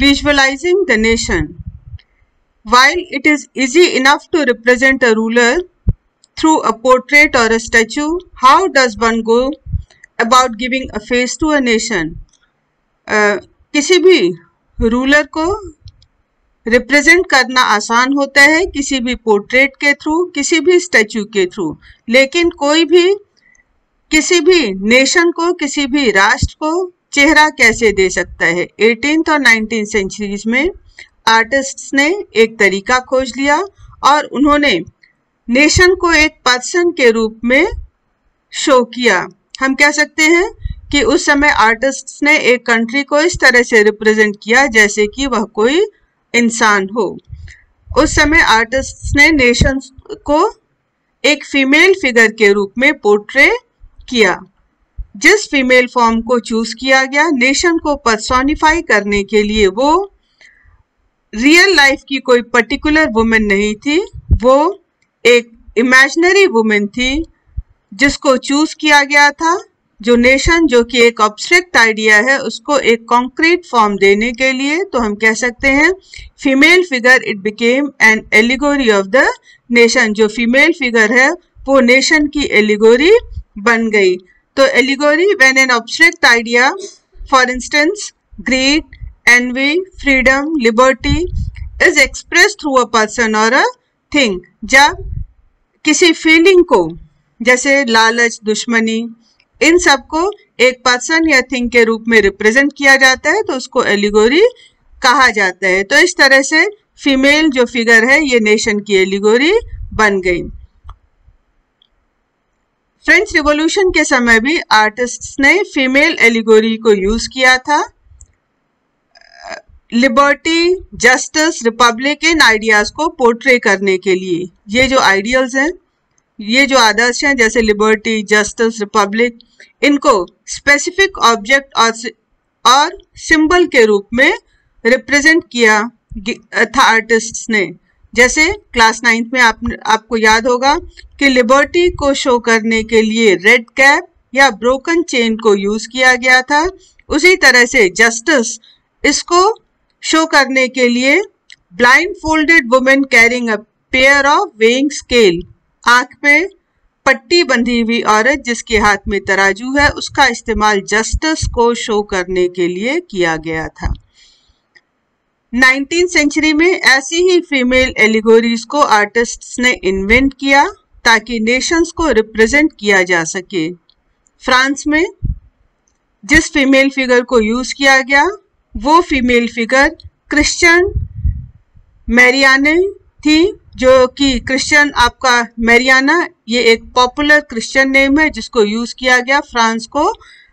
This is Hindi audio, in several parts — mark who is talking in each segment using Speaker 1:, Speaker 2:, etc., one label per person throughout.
Speaker 1: Visualizing the nation. While it is easy enough to represent a ruler through a portrait or a statue, how does one go about giving a face to a nation? किसी भी रूलर को रिप्रेजेंट करना आसान होता है किसी भी पोर्ट्रेट के थ्रू, किसी भी स्टैचू के थ्रू, लेकिन कोई भी किसी भी नेशन को, किसी भी राष्ट्र को चेहरा कैसे दे सकता है? 18th और 19th सेंचुरीज में आर्टिस्ट्स ने एक तरीका खोज लिया और उन्होंने नेशन को एक पर्सन के रूप में शो किया। हम कह सकते हैं कि उस समय आर्टिस्ट्स ने एक कंट्री को इस तरह से रिप्रेजेंट किया जैसे कि वह कोई इंसान हो। उस समय आर्टिस्ट्स ने नेशन को एक फीमेल फिगर के रूप में पोर्ट्रे किया। जिस फीमेल फॉर्म को चूज किया गया नेशन को पर्सोनिफाई करने के लिए, वो रियल लाइफ की कोई पर्टिकुलर वुमेन नहीं थी, वो एक इमेजिनरी वुमेन थी जिसको चूज किया गया था। जो नेशन, जो कि एक एब्स्ट्रैक्ट आइडिया है, उसको एक कॉन्क्रीट फॉर्म देने के लिए, तो हम कह सकते हैं female figure it became an allegory of the nation. जो फीमेल फिगर है वो नेशन की एलिगोरी बन गई। तो allegory when an abstract idea, for instance greed, envy, freedom, liberty is express through a person और अ थिंग। जब किसी फीलिंग को, जैसे लालच, दुश्मनी, इन सबको एक पर्सन या थिंग के रूप में रिप्रेजेंट किया जाता है तो उसको एलिगोरी कहा जाता है। तो इस तरह से फीमेल जो फिगर है ये नेशन की एलिगोरी बन गई। फ्रेंच रिवॉल्यूशन के समय भी आर्टिस्ट्स ने फीमेल एलिगोरी को यूज किया था। लिबर्टी, जस्टिस, रिपब्लिक, इन आइडियाज को पोर्ट्रे करने के लिए। ये जो आइडियल्स हैं, ये जो आदर्श हैं, जैसे लिबर्टी, जस्टिस, रिपब्लिक, इनको स्पेसिफिक ऑब्जेक्ट और सिंबल के रूप में रिप्रेजेंट किया था आर्टिस्ट्स ने। जैसे क्लास 9th में आपको याद होगा कि लिबर्टी को शो करने के लिए रेड कैप या ब्रोकन चेन को यूज किया गया था। उसी तरह से जस्टिस, इसको शो करने के लिए blind folded women carrying a pair of weighing scale, आंख पे पट्टी बंधी हुई औरत जिसके हाथ में तराजू है, उसका इस्तेमाल जस्टिस को शो करने के लिए किया गया था। 19th सेंचुरी में ऐसी ही फीमेल एलिगोरीज को आर्टिस्ट्स ने इन्वेंट किया ताकि नेशंस को रिप्रेजेंट किया जा सके। फ्रांस में जिस फीमेल फिगर को यूज किया गया वो फीमेल फिगर क्रिश्चियन मैरियाने थी, जो कि क्रिश्चियन, आपका मैरियाना ये एक पॉपुलर क्रिश्चियन नेम है जिसको यूज किया गया फ्रांस को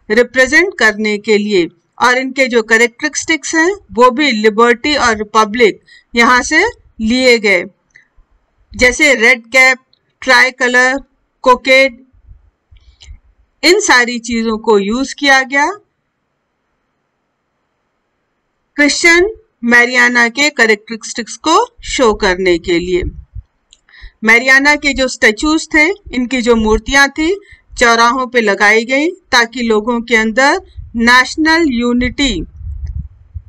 Speaker 1: रिप्रेजेंट करने के लिए। और इनके जो कैरेक्टरिस्टिक्स हैं वो भी लिबर्टी और रिपब्लिक यहाँ से लिए गए, जैसे रेड कैप, ट्राई कलर, कोकेट, इन सारी चीजों को यूज किया गया क्रिश्चियन मैरियाना के कैरेक्टरिस्टिक्स को शो करने के लिए। मैरियाना के जो स्टैचूज थे, इनकी जो मूर्तियां थी, चौराहों पे लगाई गई ताकि लोगों के अंदर नेशनल यूनिटी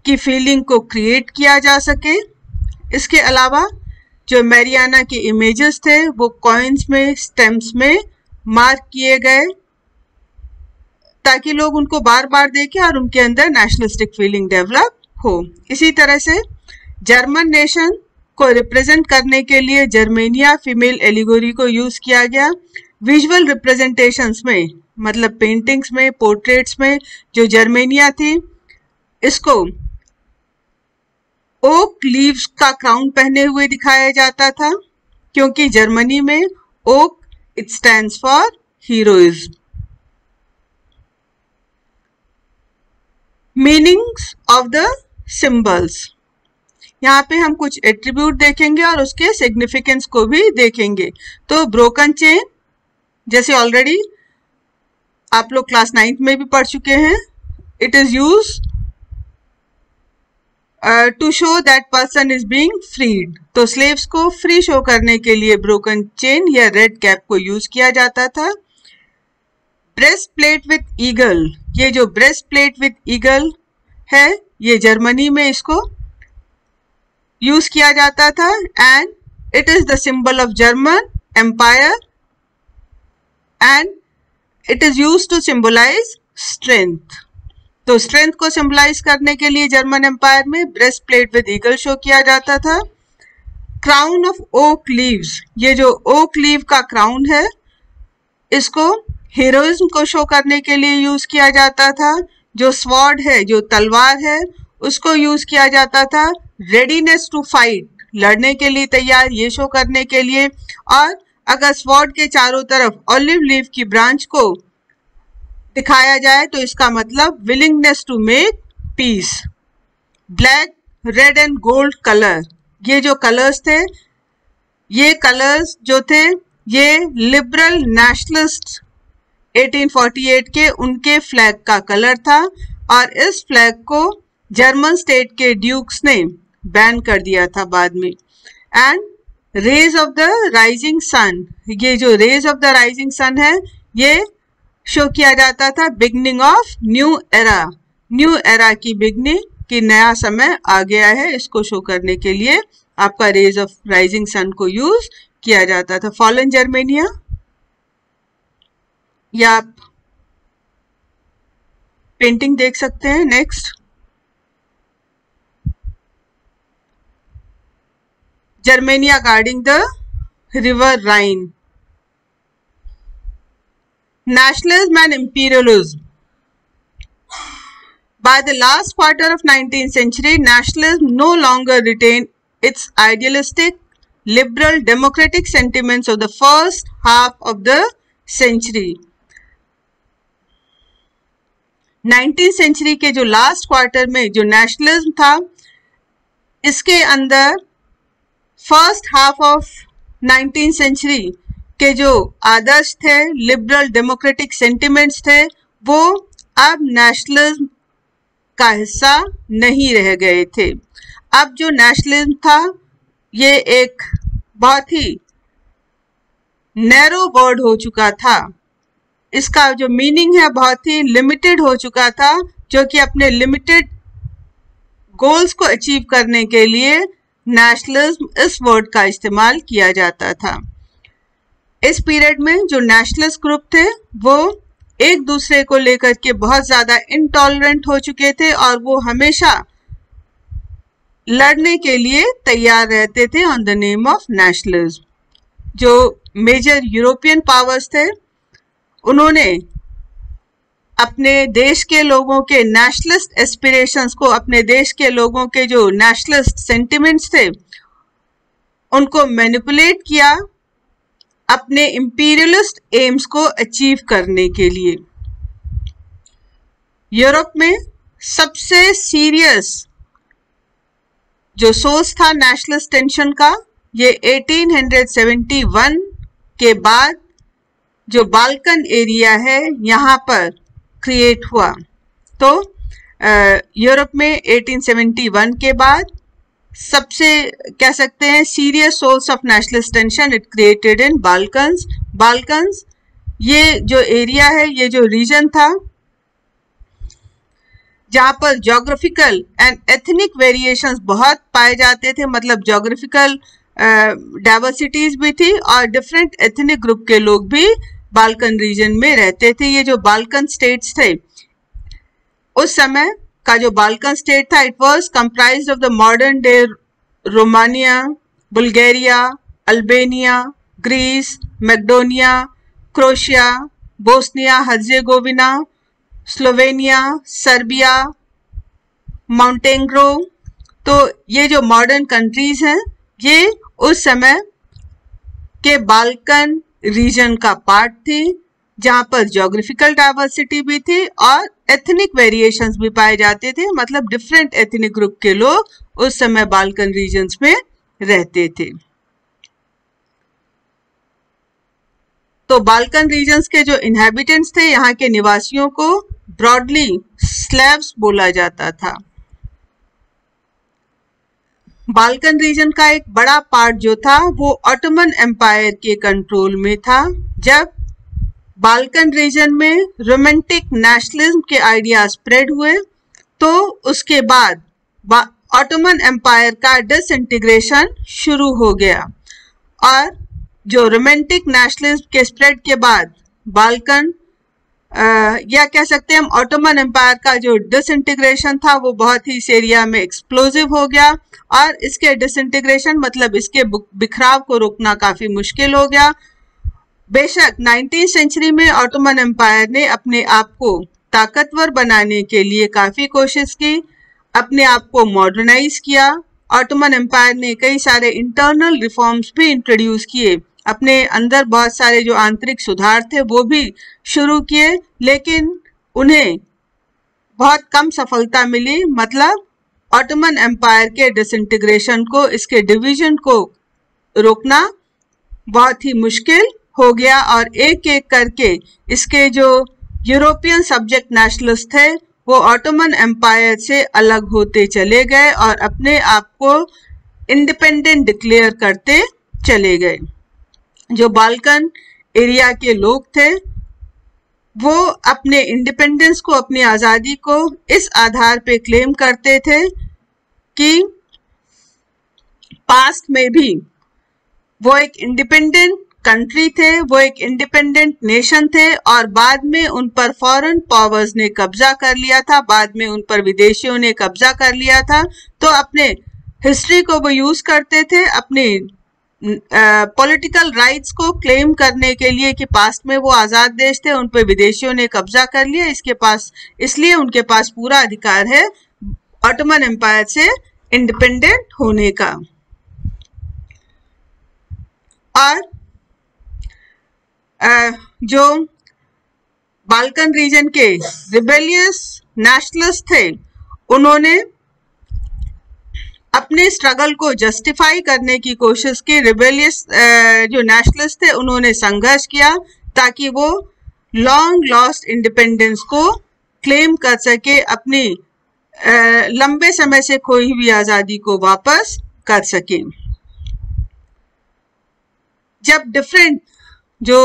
Speaker 1: की फीलिंग को क्रिएट किया जा सके। इसके अलावा जो मैरियाना के इमेजेस थे वो कॉइन्स में, स्टैम्प्स में मार्क किए गए ताकि लोग उनको बार बार देखें और उनके अंदर नेशनलिस्टिक फीलिंग डेवलप हो। इसी तरह से जर्मन नेशन को रिप्रेजेंट करने के लिए जर्मेनिया फीमेल एलिगोरी को यूज किया गया। विजुअल रिप्रेजेंटेशंस में, मतलब पेंटिंग्स में, पोर्ट्रेट्स में जो जर्मेनिया थी, इसको ओक लीव्स का क्राउन पहने हुए दिखाया जाता था क्योंकि जर्मनी में oak it stands for heroism. Meanings of the symbols, यहाँ पे हम कुछ एट्रीब्यूट देखेंगे और उसके सिग्निफिकेंस को भी देखेंगे। तो ब्रोकन चेन, जैसे ऑलरेडी आप लोग क्लास 9th में भी पढ़ चुके हैं, it is use to show that person is being freed. तो स्लेव्स को फ्री शो करने के लिए ब्रोकन चेन या रेड कैप को यूज किया जाता था। ब्रेस्ट प्लेट विथ ईगल, ये जो ब्रेस्ट प्लेट विथ ईगल है ये जर्मनी में इसको यूज किया जाता था and it is the symbol of German empire and it is use to symbolise strength. तो स्ट्रेंथ को सिंबलाइज करने के लिए जर्मन एम्पायर में breast plate with eagle show किया जाता था। क्राउन ऑफ ओक लीव्स, ये जो ओक लीव का क्राउन है इसको हीरोइज्म को शो करने के लिए यूज किया जाता था। जो स्वॉर्ड है, जो तलवार है, उसको यूज किया जाता था रेडीनेस टू फाइट, लड़ने के लिए तैयार, ये शो करने के लिए। और अगर स्वॉर्ड के चारों तरफ ऑलिव लीव की ब्रांच को दिखाया जाए तो इसका मतलब willingness to make peace. Black, red and gold colour, ये जो कलर्स थे, ये कलर्स जो थे ये लिबरल नेशनलिस्ट 1848 के उनके फ्लैग का कलर था और इस फ्लैग को जर्मन स्टेट के ड्यूक्स ने बैन कर दिया था बाद में। And rays of the rising sun, ये जो rays of the rising sun है ये शो किया जाता था beginning of new era, new era की बिगनिंग, कि नया समय आ गया है, इसको शो करने के लिए आपका रेज ऑफ राइजिंग सन को यूज किया जाता था। फॉलन जर्मेनिया, या आप पेंटिंग देख सकते हैं। Next, Germania guarding the river Rhine. Nationalism and imperialism. By the last quarter of 19th century, nationalism no longer retained its idealistic, liberal, democratic sentiments of the first half of the century. 19th century के जो लास्ट क्वार्टर में जो नेशनलिज्म था, इसके अंदर first half of 19th century के जो आदर्श थे, लिबरल डेमोक्रेटिक सेंटिमेंट्स थे, वो अब नेशनलिज्म का हिस्सा नहीं रह गए थे। अब जो नेशनलिज्म था ये एक बहुत ही नैरो वर्ड हो चुका था, इसका जो मीनिंग है बहुत ही लिमिटेड हो चुका था, जो कि अपने लिमिटेड गोल्स को अचीव करने के लिए नेशनलिज्म इस वर्ड का इस्तेमाल किया जाता था। इस पीरियड में जो नेशनलिस्ट ग्रुप थे वो एक दूसरे को लेकर के बहुत ज़्यादा इंटॉलरेंट हो चुके थे और वो हमेशा लड़ने के लिए तैयार रहते थे on the name of nationalism. जो मेजर यूरोपियन पावर्स थे उन्होंने अपने देश के लोगों के नेशनलिस्ट एस्पिरेशंस को, अपने देश के लोगों के जो नेशनलिस्ट सेंटिमेंट्स थे उनको मैनिपुलेट किया अपने इंपीरियलिस्ट एम्स को अचीव करने के लिए। यूरोप में सबसे सीरियस जो सोर्स था नेशनलिस्ट टेंशन का, ये 1871 के बाद जो बाल्कन एरिया है यहाँ पर क्रिएट हुआ। तो यूरोप में 1871 के बाद सबसे कह सकते हैं serious source of nationalist tension it created in Balkans. Balkans ये जो एरिया है, ये जो रीजन था जहाँ पर जोग्राफिकल एंड एथनिक वेरिएशंस बहुत पाए जाते थे, मतलब जोग्राफिकल डाइवर्सिटीज भी थी और डिफरेंट एथनिक ग्रुप के लोग भी बाल्कन रीजन में रहते थे। ये जो बाल्कन स्टेट्स थे, उस समय का जो बाल्कन स्टेट था, it was comprised of the modern day Romania, Bulgaria, Albania, Greece, Macedonia, Croatia, Bosnia Herzegovina, Slovenia, Serbia, Montenegro. तो ये जो मॉडर्न कंट्रीज हैं ये उस समय के बाल्कन रीजन का पार्ट थी, जहाँ पर जोग्राफिकल डाइवर्सिटी भी थी और एथनिक वेरिएशंस भी पाए जाते थे, मतलब डिफरेंट एथनिक ग्रुप के लोग उस समय बाल्कन रीजन्स में रहते थे। तो बाल्कन रीजन्स के जो इनहैबिटेंट्स थे, यहाँ के निवासियों को ब्रॉडली स्लैव्स बोला जाता था। बाल्कन रीजन का एक बड़ा पार्ट जो था वो ऑटोमन एम्पायर के कंट्रोल में था। जब बाल्कन रीजन में रोमांटिक नेशनलिज्म के आइडिया स्प्रेड हुए तो उसके बाद ऑटोमन एम्पायर का डिसइंटीग्रेशन शुरू हो गया और जो रोमांटिक नेशनलिज्म के स्प्रेड के बाद बाल्कन या कह सकते हैं हम ऑटोमन एम्पायर का जो डिसइंटीग्रेशन था वो बहुत ही इस एरिया में एक्सप्लोजिव हो गया और इसके डिसइंटीग्रेशन मतलब इसके बिखराव को रोकना काफी मुश्किल हो गया। बेशक 19वीं सेंचुरी में ऑटोमन एम्पायर ने अपने आप को ताकतवर बनाने के लिए काफी कोशिश की, अपने आप को मॉडर्नाइज किया। ऑटोमन एम्पायर ने कई सारे इंटरनल रिफॉर्म्स भी इंट्रोड्यूस किए, अपने अंदर बहुत सारे जो आंतरिक सुधार थे वो भी शुरू किए, लेकिन उन्हें बहुत कम सफलता मिली। मतलब ऑटोमन एम्पायर के डिसइंटीग्रेशन को, इसके डिवीजन को रोकना बहुत ही मुश्किल हो गया और एक एक करके इसके जो यूरोपियन सब्जेक्ट नेशनलिस्ट थे वो ऑटोमन एम्पायर से अलग होते चले गए और अपने आप को इंडिपेंडेंट डिक्लेयर करते चले गए। जो बाल्कन एरिया के लोग थे वो अपने इंडिपेंडेंस को, अपनी आज़ादी को इस आधार पे क्लेम करते थे कि पास्ट में भी वो एक इंडिपेंडेंट कंट्री थे, वो एक इंडिपेंडेंट नेशन थे और बाद में उन पर फॉरेन पावर्स ने कब्जा कर लिया था, बाद में उन पर विदेशियों ने कब्जा कर लिया था। तो अपने हिस्ट्री को वो यूज करते थे अपने पॉलिटिकल राइट्स को क्लेम करने के लिए कि पास्ट में वो आज़ाद देश थे, उन पर विदेशियों ने कब्जा कर लिया, इसलिए उनके पास पूरा अधिकार है ऑटोमन एम्पायर से इंडिपेंडेंट होने का। और जो बाल्कन रीजन के रिबेलियस नेशनलिस्ट थे उन्होंने अपने स्ट्रगल को जस्टिफाई करने की कोशिश की। रिबेलियस जो नेशनलिस्ट थे उन्होंने संघर्ष किया ताकि वो लॉन्ग लॉस्ट इंडिपेंडेंस को क्लेम कर सके, अपनी लंबे समय से खोई हुई आज़ादी को वापस कर सके। जब डिफरेंट जो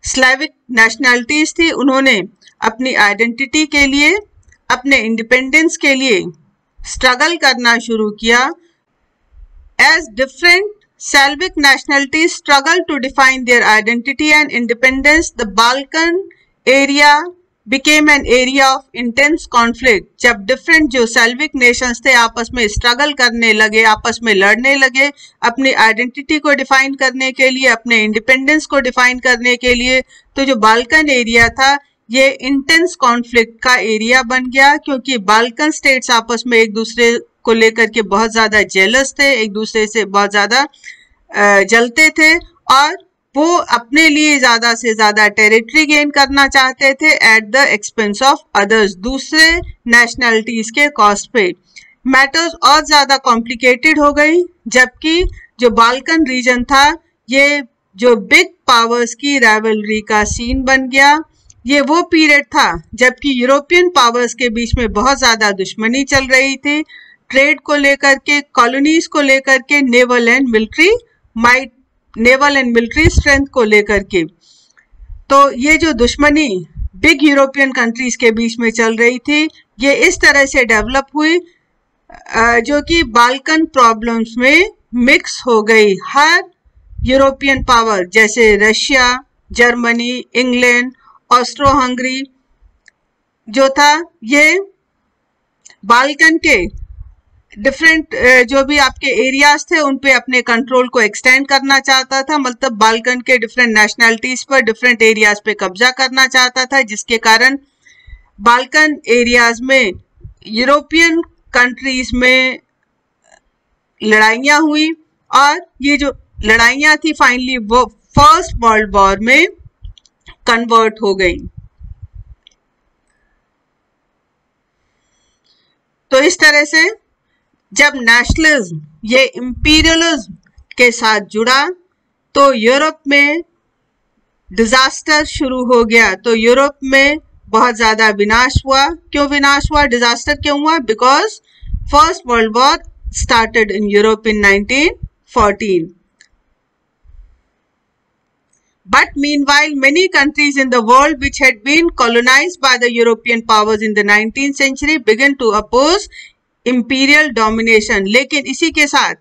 Speaker 1: स्लेविक नेशनैलिटीज थी उन्होंने अपनी आइडेंटिटी के लिए, अपने इंडिपेंडेंस के लिए स्ट्रगल करना शुरू किया, as different Slavic nationalities struggled to define their identity and independence, the Balkan area became an area of intense conflict. जब different जो Slavic nations थे आपस में स्ट्रगल करने लगे, आपस में लड़ने लगे अपनी आइडेंटिटी को डिफाइन करने के लिए, अपने इंडिपेंडेंस को डिफाइन करने के लिए, तो जो बाल्कन एरिया था ये इंटेंस कॉन्फ्लिक्ट का एरिया बन गया, क्योंकि बाल्कन स्टेट्स आपस में एक दूसरे को लेकर के बहुत ज़्यादा जेलस थे, एक दूसरे से बहुत ज़्यादा जलते थे और वो अपने लिए ज़्यादा से ज़्यादा टेरिटरी गेन करना चाहते थे at the expense of others, दूसरे नेशनैलिटीज़ के कॉस्ट पे। मैटर्स और ज़्यादा कॉम्प्लिकेटेड हो गई, जबकि जो बाल्कन रीजन था ये जो बिग पावर्स की राइवलरी का सीन बन गया। ये वो पीरियड था जबकि यूरोपियन पावर्स के बीच में बहुत ज़्यादा दुश्मनी चल रही थी, ट्रेड को लेकर के, कॉलोनीज को लेकर के, नेवल एंड मिलिट्री स्ट्रेंथ को लेकर के। तो ये जो दुश्मनी बिग यूरोपियन कंट्रीज के बीच में चल रही थी ये इस तरह से डेवलप हुई जो कि बाल्कन प्रॉब्लम्स में मिक्स हो गई। हर यूरोपियन पावर जैसे Russia, Germany, England, Austro Hungary जो था ये बाल्कन के डिफरेंट जो भी आपके एरियाज थे उन पे अपने कंट्रोल को एक्सटेंड करना चाहता था, मतलब बाल्कन के डिफरेंट नेशनैलिटीज पर डिफरेंट एरियाज पे कब्जा करना चाहता था, जिसके कारण बाल्कन एरियाज में यूरोपियन कंट्रीज में लड़ाइयाँ हुई और ये जो लड़ाइयाँ थी फाइनली वो फर्स्ट वर्ल्ड वॉर में कन्वर्ट हो गई। तो इस तरह से जब नेशनलिज्म ये इंपीरियलिज्म के साथ जुड़ा तो यूरोप में डिजास्टर शुरू हो गया। तो यूरोप में बहुत ज्यादा विनाश हुआ। क्यों विनाश हुआ, डिजास्टर क्यों हुआ? Because first world war started in Europe in 1914। But meanwhile, many countries in the world which had been colonized by the European powers in the 19th century began to oppose imperial domination. लेकिन इसी के साथ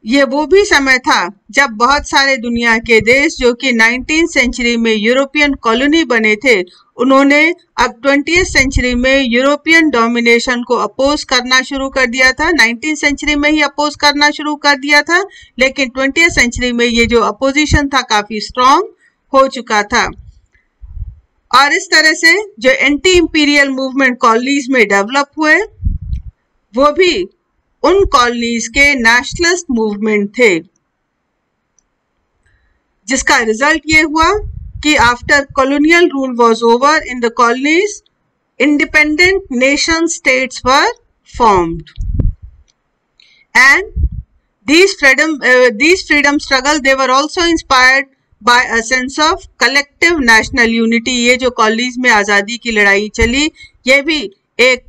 Speaker 1: ये वो भी समय था जब बहुत सारे दुनिया के देश जो कि 19th सेंचुरी में यूरोपियन कॉलोनी बने थे, उन्होंने अब 20th सेंचुरी में यूरोपियन डोमिनेशन को अपोज करना शुरू कर दिया था। 19th सेंचुरी में ही अपोज करना शुरू कर दिया था, लेकिन 20th सेंचुरी में ये जो अपोजिशन था काफी स्ट्रॉन्ग हो चुका था। और इस तरह से जो एंटी इंपीरियल मूवमेंट कॉलोनीज में डेवलप हुए वो भी उन कॉलोनीज के नेशनलिस्ट मूवमेंट थे, जिसका रिजल्ट ये हुआ कि after colonial rule was over in the colonies, independent nation states were formed and these freedom struggle they were also inspired by a sense of collective national unity। ये जो कॉलोनीज में आज़ादी की लड़ाई चली ये भी एक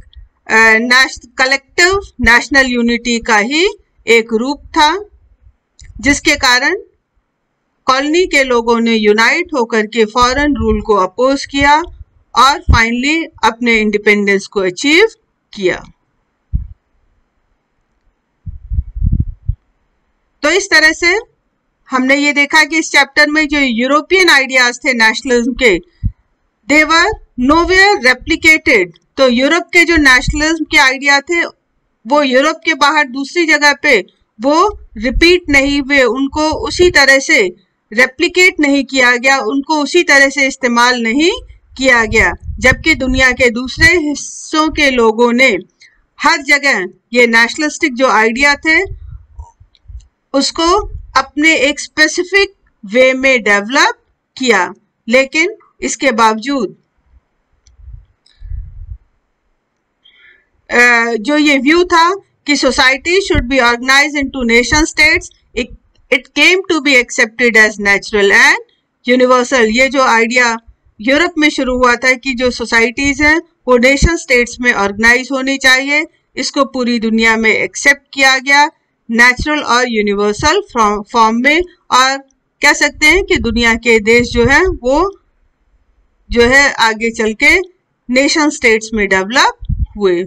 Speaker 1: कलेक्टिव नेशनल यूनिटी का ही एक रूप था, जिसके कारण कॉलोनी के लोगों ने यूनाइट होकर के फॉरेन रूल को अपोज किया और फाइनली अपने इंडिपेंडेंस को अचीव किया। तो इस तरह से हमने ये देखा कि इस चैप्टर में जो यूरोपियन आइडियाज थे नेशनलिज्म के, दे वर नोवेयर रेप्लिकेटेड। तो यूरोप के जो नेशनलिज्म के आइडिया थे वो यूरोप के बाहर दूसरी जगह पे वो रिपीट नहीं हुए, उनको उसी तरह से रेप्लिकेट नहीं किया गया, उनको उसी तरह से इस्तेमाल नहीं किया गया, जबकि दुनिया के दूसरे हिस्सों के लोगों ने हर जगह ये नेशनलिस्टिक जो आइडिया थे उसको अपने एक स्पेसिफिक वे में डेवलप किया। लेकिन इसके बावजूद जो ये व्यू था कि society should be organised into nation states, it came to be accepted as natural and universal. ये जो आइडिया यूरोप में शुरू हुआ था कि जो सोसाइटीज हैं वो नेशन स्टेट्स में ऑर्गेनाइज होनी चाहिए, इसको पूरी दुनिया में एक्सेप्ट किया गया नेचुरल और यूनिवर्सल फॉर्म में, और कह सकते हैं कि दुनिया के देश जो है वो जो है आगे चल के नेशन स्टेट्स में डेवलप हुए।